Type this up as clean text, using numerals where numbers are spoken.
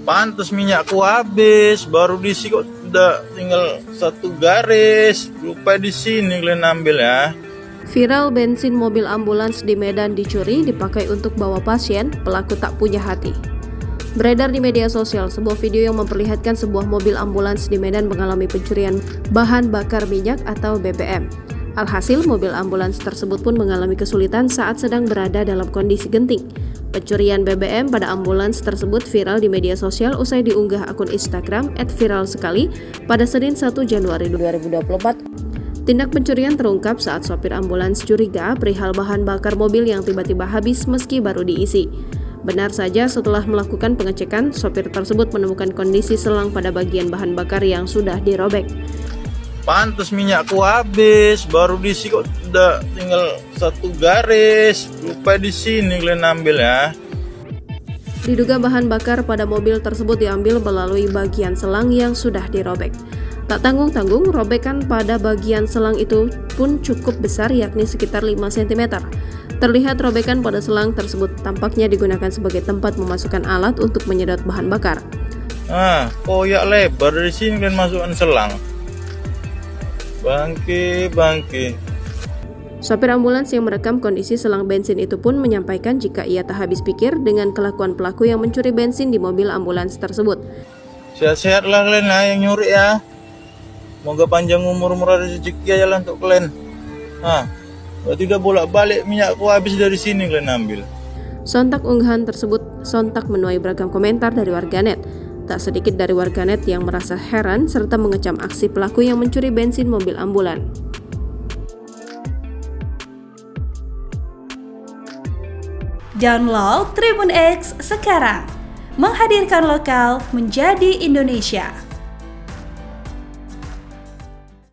Pantes minyakku habis, baru diisi kok udah tinggal satu garis. Lupa di sini kalian ambil ya. Viral bensin mobil ambulans di Medan dicuri dipakai untuk bawa pasien, pelaku tak punya hati. Beredar di media sosial sebuah video yang memperlihatkan sebuah mobil ambulans di Medan mengalami pencurian bahan bakar minyak atau BBM. Alhasil, mobil ambulans tersebut pun mengalami kesulitan saat sedang berada dalam kondisi genting. Pencurian BBM pada ambulans tersebut viral di media sosial usai diunggah akun Instagram @viralsekali pada Senin 1 Januari 2024. Tindak pencurian terungkap saat sopir ambulans curiga perihal bahan bakar mobil yang tiba-tiba habis meski baru diisi. Benar saja, setelah melakukan pengecekan, sopir tersebut menemukan kondisi selang pada bagian bahan bakar yang sudah dirobek. Pantes minyakku habis, baru diisi kok udah tinggal satu garis. Lupa di sini kalian ambil ya. Diduga bahan bakar pada mobil tersebut diambil melalui bagian selang yang sudah dirobek. Tak tanggung-tanggung, robekan pada bagian selang itu pun cukup besar, yakni sekitar 5 cm. Terlihat robekan pada selang tersebut tampaknya digunakan sebagai tempat memasukkan alat untuk menyedot bahan bakar. Koyak lebar dari sini kalian masukkan selang. Bangke. Sopir ambulans yang merekam kondisi selang bensin itu pun menyampaikan jika ia tak habis pikir dengan kelakuan pelaku yang mencuri bensin di mobil ambulans tersebut. Sehat-sehat lah kalian yang nyuri ya. Semoga panjang umur, murah rezeki aja lah untuk kalian. Berarti udah bolak-balik minyakku habis dari sini kalian ambil. Sontak unggahan tersebut sontak menuai beragam komentar dari warganet. Tak sedikit dari warganet yang merasa heran serta mengecam aksi pelaku yang mencuri bensin mobil ambulan. Download Tribun X sekarang, menghadirkan lokal menjadi Indonesia.